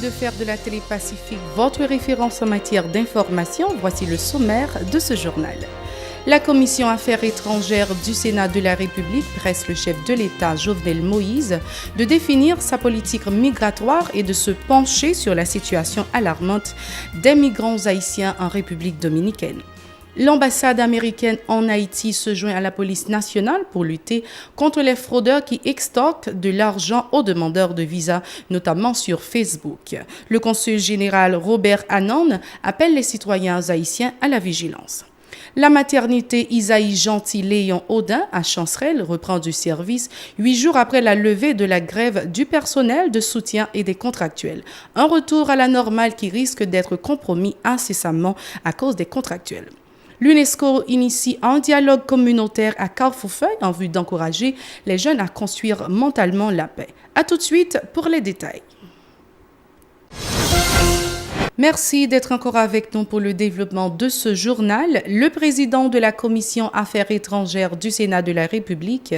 de faire de la télé Pacifique votre référence en matière d'information, voici le sommaire de ce journal. La Commission Affaires étrangères du Sénat de la République presse le chef de l'État, Jovenel Moïse, de définir sa politique migratoire et de se pencher sur la situation alarmante des migrants haïtiens en République dominicaine. L'ambassade américaine en Haïti se joint à la police nationale pour lutter contre les fraudeurs qui extorquent de l'argent aux demandeurs de visa, notamment sur Facebook. Le consul général Robert Anand appelle les citoyens haïtiens à la vigilance. La maternité Isaïe Gentil-Léon Audin à Chancerelle reprend du service 8 jours après la levée de la grève du personnel de soutien et des contractuels. Un retour à la normale qui risque d'être compromis incessamment à cause des contractuels. L'UNESCO initie un dialogue communautaire à Carrefourfeuille en vue d'encourager les jeunes à construire mentalement la paix. A tout de suite pour les détails. Merci d'être encore avec nous pour le développement de ce journal. Le président de la Commission Affaires étrangères du Sénat de la République,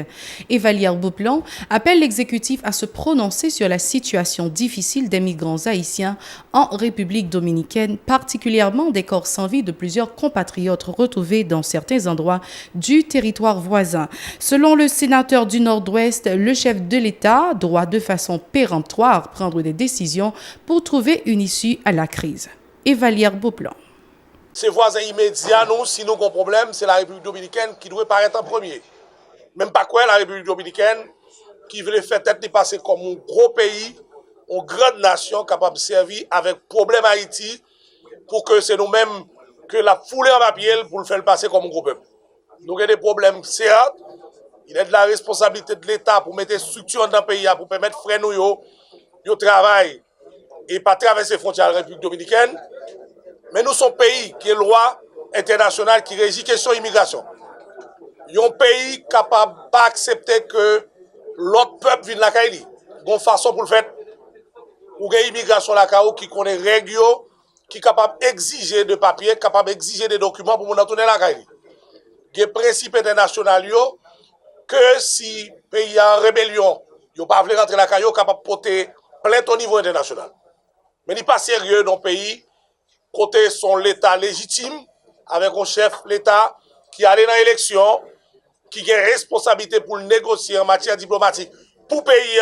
Evalier Beauplan, appelle l'exécutif à se prononcer sur la situation difficile des migrants haïtiens en République dominicaine, particulièrement des corps sans vie de plusieurs compatriotes retrouvés dans certains endroits du territoire voisin. Selon le sénateur du Nord-Ouest, le chef de l'État doit de façon péremptoire prendre des décisions pour trouver une issue à la crise. Evalier Beauplan. Ses voisins immédiats, nous, si nous avons un problème, c'est la République dominicaine qui doit paraître en premier. Même pas quoi, la République dominicaine qui veut faire tête dépasser comme un gros pays, une grande nation capable de servir avec problème Haïti pour que c'est nous-mêmes que la foulée en papier pour le faire passer comme un gros peuple. Nous avons des problèmes, certes, il est de la responsabilité de l'État pour mettre des structures dans le pays pour permettre frères nous yo travail et pas traverser les frontières de la République dominicaine. Mais nous sommes un pays qui est loi internationale qui régit la question d'immigration. Nous sommes un pays capable de pas accepter que l'autre peuple vienne la Kaili. Il y a une façon pour le faire. Ou une immigration la Kaili qui connaît les règles, qui est capable d'exiger des papiers, capable d'exiger des documents pour nous tourner la Kaili. Il y a un principe international que si le pays est en rébellion, il ne pas voulu rentrer la Kaili, capable de porter plainte au niveau international. Mais il n'est pas sérieux dans le pays, côté son l'État légitime, avec un chef l'État qui allait dans l'élection, qui a une responsabilité pour négocier en matière diplomatique pour le pays,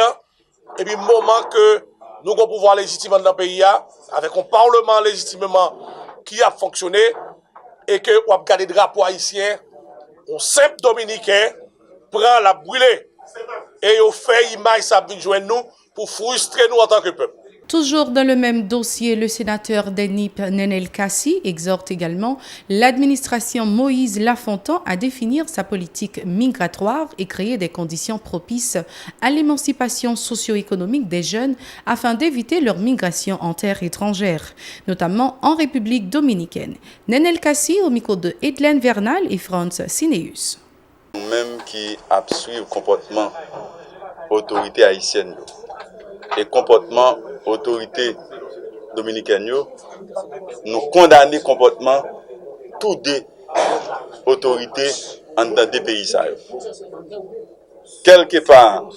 et puis moment que nous avons pouvoir légitime dans le pays, avec un parlement légitimement qui a fonctionné, et que on a gardé le drapeau haïtien, un simple dominicain prend la brûler, et on fait image ça vient joindre nous pour frustrer nous en tant que peuple. Toujours dans le même dossier, le sénateur d'Enip, Nenel Kassi, exhorte également l'administration Moïse Lafontan à définir sa politique migratoire et créer des conditions propices à l'émancipation socio-économique des jeunes afin d'éviter leur migration en terre étrangère, notamment en République dominicaine. Nenel Kassi au micro de Edlen Vernal et Franz Sineus. Nous-mêmes qui suivons le comportement autorité haïtienne et comportement autorité dominicaine, nous condamnons le comportement tous des autorités en dans des pays. Quelque part,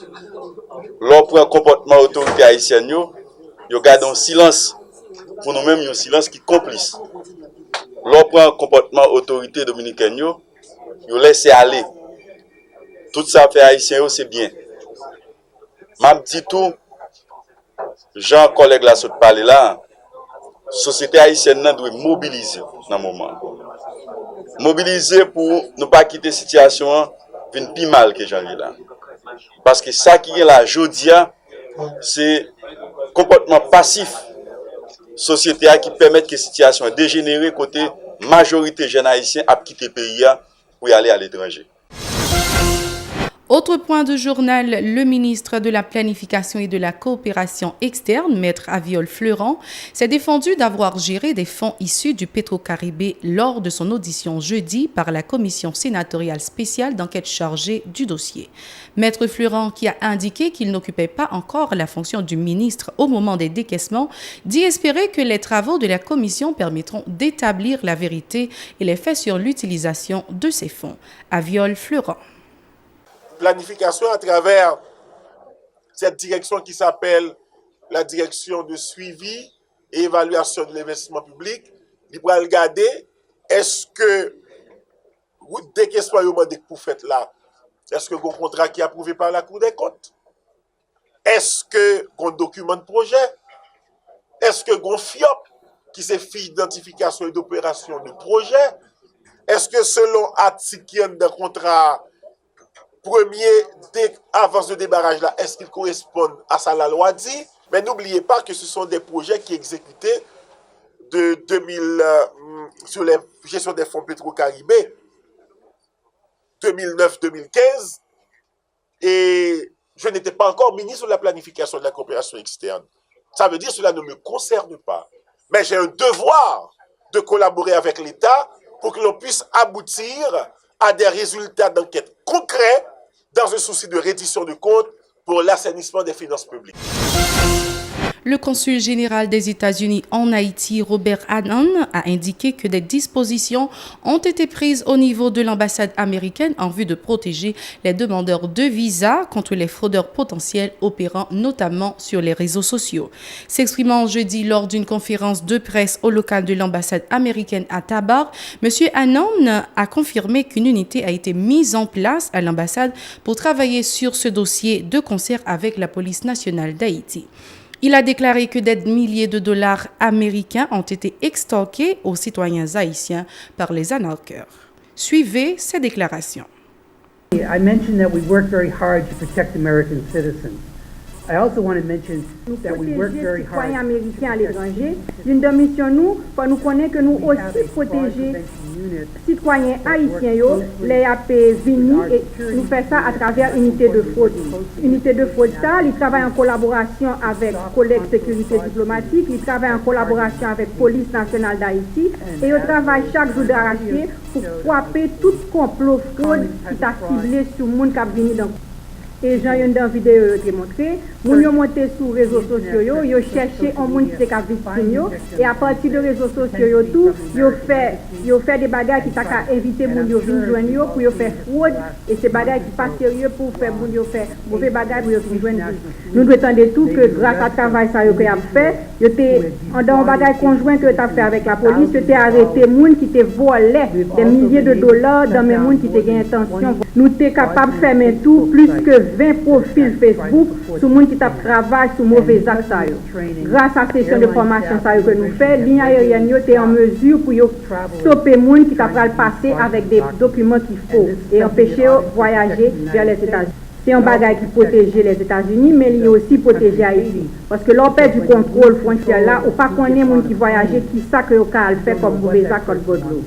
l'autre comportement autorité haïtienne, nous gardons un silence pour nous-mêmes, un silence qui est complice. L'autre comportement autorité dominicaine, nous laissons aller. Tout ça fait haïtien, c'est bien. M'a dit tout. Jean, collègue là, se parler là, la société haïtienne doit mobiliser dans le moment. Mobiliser pour ne pas quitter la situation une plus mal que j'en ai là. Parce que ça qui est là, jodia, c'est comportement passif société qui permet que la situation dégénère côté majorité jeunes haïtiens à quitter le pays pour y aller à l'étranger. Autre point de journal, le ministre de la Planification et de la Coopération externe, Maître Aviol Fleuran, s'est défendu d'avoir géré des fonds issus du Petro-Caribé lors de son audition jeudi par la commission sénatoriale spéciale d'enquête chargée du dossier. Maître Fleuran, qui a indiqué qu'il n'occupait pas encore la fonction du ministre au moment des décaissements, dit espérer que les travaux de la commission permettront d'établir la vérité et les faits sur l'utilisation de ces fonds. Aviol Fleuran. Planification à travers cette direction qui s'appelle la direction de suivi et évaluation de l'investissement public, il va regarder est-ce que, dès qu'il soit demandé pour faire là, est-ce que le contrat qui est approuvé par la Cour des comptes? Est-ce que un document de projet? Est-ce que un FIOP qui c'est fiche d'identification et d'opération de projet? Est-ce que selon l'article d'un contrat premier avance de débarrage là, est-ce qu'il correspond à ça la loi dit? Mais n'oubliez pas que ce sont des projets qui exécutés de 2000 sur la gestion des fonds Petro-Caribé 2009-2015 et je n'étais pas encore ministre de la planification de la coopération externe. Ça veut dire que cela ne me concerne pas. Mais j'ai un devoir de collaborer avec l'État pour que l'on puisse aboutir à des résultats d'enquête concrets dans un souci de reddition de comptes pour l'assainissement des finances publiques. Le consul général des États-Unis en Haïti, Robert Hannon, a indiqué que des dispositions ont été prises au niveau de l'ambassade américaine en vue de protéger les demandeurs de visa contre les fraudeurs potentiels opérant notamment sur les réseaux sociaux. S'exprimant jeudi lors d'une conférence de presse au local de l'ambassade américaine à Tabar, M. Hannon a confirmé qu'une unité a été mise en place à l'ambassade pour travailler sur ce dossier de concert avec la police nationale d'Haïti. Il a déclaré que des milliers de dollars américains ont été extorqués aux citoyens haïtiens par les arnaqueurs. Suivez ces déclarations. I mentioned that we work very hard to protect American citizens. I also want to mention that we work very hard. Citoyens américains à l'étranger, l'une de mission nous, pour nous connaître que nous aussi protéger citoyens haïtiens yo, les AP vini et nous fait ça à travers unité de fraude. Unité de fraude ça, ils travaillent en collaboration avec collègues sécurité diplomatique, ils travaillent en collaboration avec police nationale d'Haïti et ils travaillent chaque jour d'arracher pour frapper tout complot fraude qui t'a ciblé sur le monde qui a venu dans. Et j'ai une vidéo qui montré, nous avons monté sur les réseaux sociaux, ils ont cherché un monde qui est victime, et à partir des réseaux sociaux, ils ont fait des bagages qui t'a invité les gens à venir joindre pour faire fraude, et ces bagages qui sont pas sérieux pour faire mauvais bagages pour venir joindre. Nous devons attendre tout que grâce à travail ça que a fait, ils étaient dans un bagage conjoint que tu as fait avec la police, tu as arrêté les gens qui te volaient des milliers de dollars dans les gens qui te gagnent intention. Nous sommes capables de faire tout plus que 20 profils Facebook sur les gens qui travaillent sur mauvais actes. Grâce à ces sessions de formation que nous faisons, l'Union aérienne est en mesure pour stopper les gens qui passer avec des documents qu'il faut et empêcher de voyager vers les États-Unis. C'est un bagage qui protège les États-Unis, mais il aussi protège Haïti. Parce que l'on perd du contrôle frontière là, ou pas qu'on ait les gens qui voyagent, qui savent que le fait comme mauvais acte contre l'eau.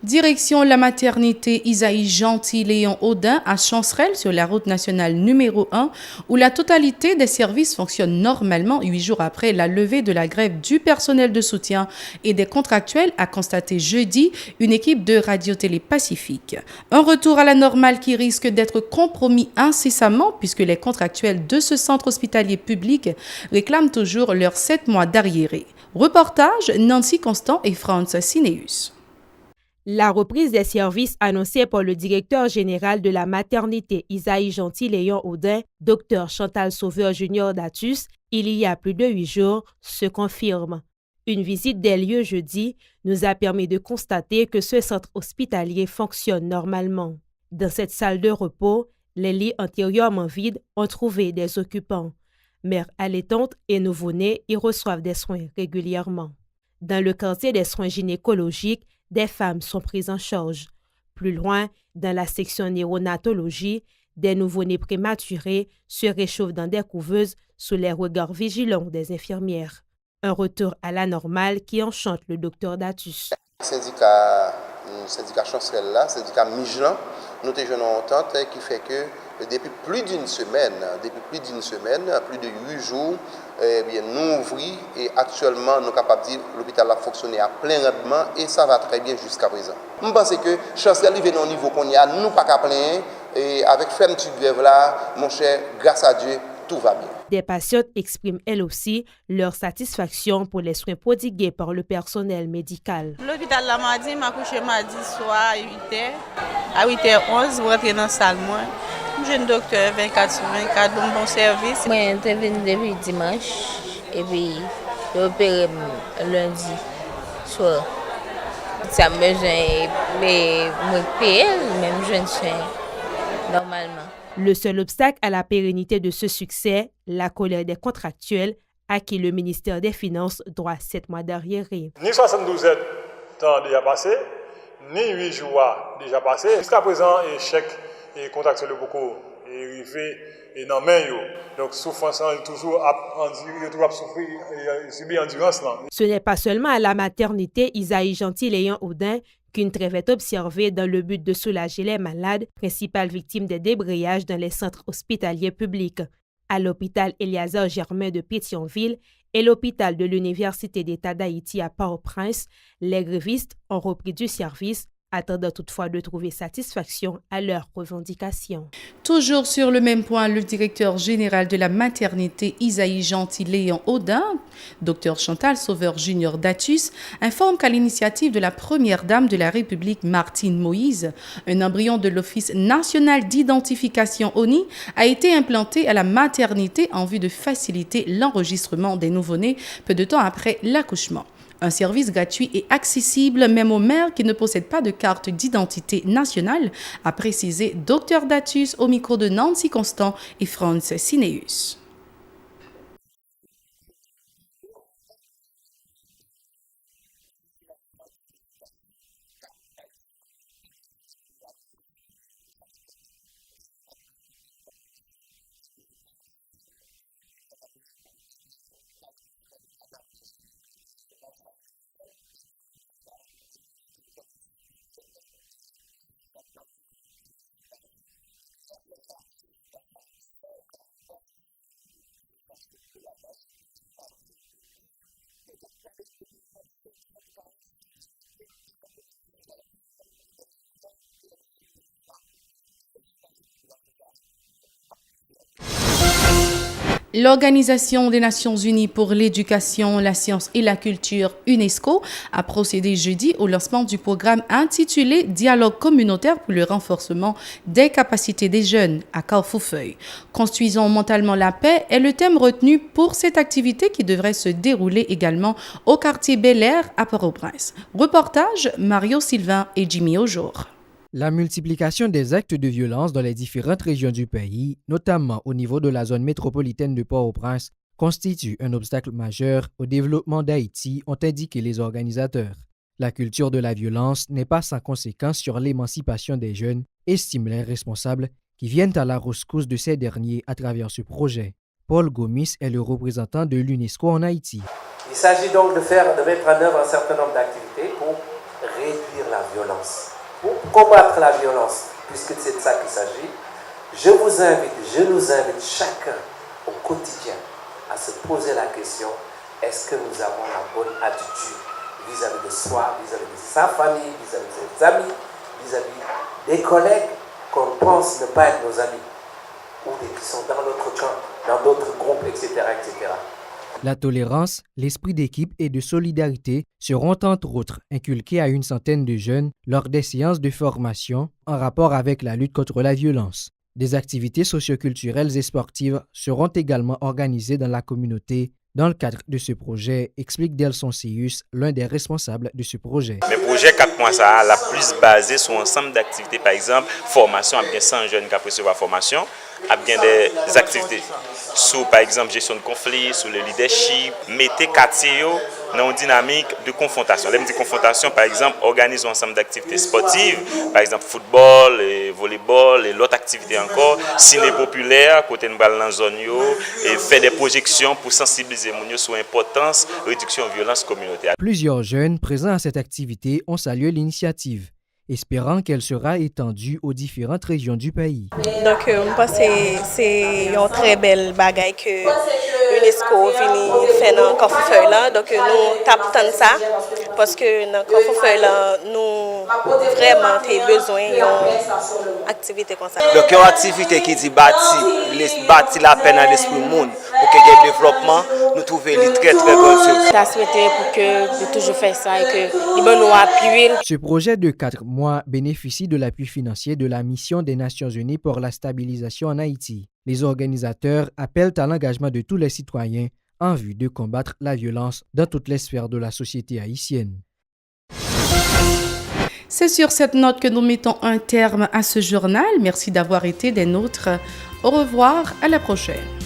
Direction la maternité Isaïe Gentil-Léon Audin à Chancerelle sur la route nationale numéro 1 où la totalité des services fonctionne normalement 8 jours après la levée de la grève du personnel de soutien et des contractuels, a constaté jeudi une équipe de Radio-Télé Pacifique. Un retour à la normale qui risque d'être compromis incessamment puisque les contractuels de ce centre hospitalier public réclament toujours leurs 7 mois d'arriérés. Reportage Nancy Constant et Franz Sineus. La reprise des services annoncée par le directeur général de la maternité Isaïe Gentil-Léon Audin, Dr Chantal Sauveur Junior Datus, il y a plus de 8 jours, se confirme. Une visite des lieux jeudi nous a permis de constater que ce centre hospitalier fonctionne normalement. Dans cette salle de repos, les lits antérieurement vides ont trouvé des occupants. Mères allaitantes et nouveau-nés y reçoivent des soins régulièrement. Dans le quartier des soins gynécologiques, des femmes sont prises en charge. Plus loin, dans la section néonatologie, des nouveau-nés prématurés se réchauffent dans des couveuses sous les regards vigilants des infirmières. Un retour à la normale qui enchante le docteur Datus. Syndicat Chancerelle là, syndicat Migelan, nous avons une entente qui fait que depuis plus d'une semaine, plus de 8 jours, nous ouvrons et actuellement nous sommes capables de dire que l'hôpital a fonctionné à plein rendement et ça va très bien jusqu'à présent. Je pense que Chancerelle est au niveau qu'on y a, nous pas qu'à plein et avec fermeture de grève là, mon cher, grâce à Dieu, tout va bien. Des patientes expriment elles aussi leur satisfaction pour les soins prodigués par le personnel médical. L'hôpital la m'a couché mardi soir à 8h. À 8h11, je rentre dans la salle. jeune docteur 24/24, bon service. Moi, je suis venu depuis dimanche et puis j'ai opéré lundi soir. Ça me gêne, mais moi paye, même je ne suis normalement. Le seul obstacle à la pérennité de ce succès, la colère des contractuels à qui le ministère des Finances doit 7 mois d'arriéré. Ni 72 heures temps déjà passé, ni 8 jours déjà passé. Jusqu'à présent, échec et contractuel beaucoup et arrivé et dans main yo. Donc souffrance toujours à souffrir et subir endurance là. Ce n'est pas seulement à la maternité Isaïe Gentil-Léon Audin qu'une trêve est observée dans le but de soulager les malades, principales victimes des débrayages dans les centres hospitaliers publics. À l'hôpital Éliazar Germain de Pétionville et l'hôpital de l'Université d'État d'Haïti à Port-au-Prince, les grévistes ont repris du service, attendant toutefois de trouver satisfaction à leurs revendications. Toujours sur le même point, le directeur général de la maternité Isaïe Gentil-Léon Audin, Dr Chantal Sauveur Junior Datus, informe qu'à l'initiative de la première dame de la République Martine Moïse, un embryon de l'Office national d'identification ONI a été implanté à la maternité en vue de faciliter l'enregistrement des nouveau-nés peu de temps après l'accouchement. Un service gratuit et accessible même aux mères qui ne possèdent pas de carte d'identité nationale, a précisé Dr Datus au micro de Nancy Constant et Franz Sineus. L'Organisation des Nations Unies pour l'éducation, la science et la culture, UNESCO, a procédé jeudi au lancement du programme intitulé Dialogue communautaire pour le renforcement des capacités des jeunes à Carrefourfeuille. Construisons mentalement la paix est le thème retenu pour cette activité qui devrait se dérouler également au quartier Bel-Air à Port-au-Prince. Reportage Mario Sylvain et Jimmy Aujour. La multiplication des actes de violence dans les différentes régions du pays, notamment au niveau de la zone métropolitaine de Port-au-Prince, constitue un obstacle majeur au développement d'Haïti, ont indiqué les organisateurs. La culture de la violence n'est pas sans conséquence sur l'émancipation des jeunes, estiment les responsables qui viennent à la rescousse de ces derniers à travers ce projet. Paul Gomis est le représentant de l'UNESCO en Haïti. Il s'agit donc de mettre en œuvre un certain nombre d'activités pour réduire la violence. Pour combattre la violence, puisque c'est de ça qu'il s'agit, je nous invite chacun au quotidien à se poser la question, est-ce que nous avons la bonne attitude vis-à-vis de soi, vis-à-vis de sa famille, vis-à-vis de ses amis, vis-à-vis des collègues qu'on pense ne pas être nos amis, ou qui sont dans notre camp, dans d'autres groupes, etc., etc. La tolérance, l'esprit d'équipe et de solidarité seront entre autres inculqués à une centaine de jeunes lors des séances de formation en rapport avec la lutte contre la violence. Des activités socioculturelles et sportives seront également organisées dans la communauté dans le cadre de ce projet, explique Delson Seus, l'un des responsables de ce projet. Le projet 4 mois, ça la plus basé sur un ensemble d'activités, par exemple, formation, à bien 100 jeunes qui ont recevoir formation, à bien des activités sur, par exemple, gestion de conflits, sur le leadership, mettez quartier dans une dynamique de confrontation. Là, je dis confrontation, par exemple, organiser un ensemble d'activités sportives, par exemple, football, et volleyball, et l'autre activité encore, ciné populaire, côté de dans la zone, et faire des projections pour sensibiliser les gens sur l'importance de réduction de violence communautaire. Plusieurs jeunes présents à cette activité ont salué l'initiative, espérant qu'elle sera étendue aux différentes régions du pays. Donc, je pense que c'est une très belle bagaille que l'UNESCO vient faire dans Carrefourfeuille. Donc, nous tapons ça parce que dans le fait là, nous vraiment avons besoin d'une activité comme ça. Donc, une activité qui dit bâtir la peine à l'esprit du monde pour qu'il y ait développement, nous trouvons très très bonne chose. Je souhaité pour que de toujours faire ça et que nous appuyer. Ce projet de 4 mois bénéficie de l'appui financier de la mission des Nations Unies pour la stabilisation en Haïti. Les organisateurs appellent à l'engagement de tous les citoyens en vue de combattre la violence dans toutes les sphères de la société haïtienne. C'est sur cette note que nous mettons un terme à ce journal. Merci d'avoir été des nôtres. Au revoir, à la prochaine.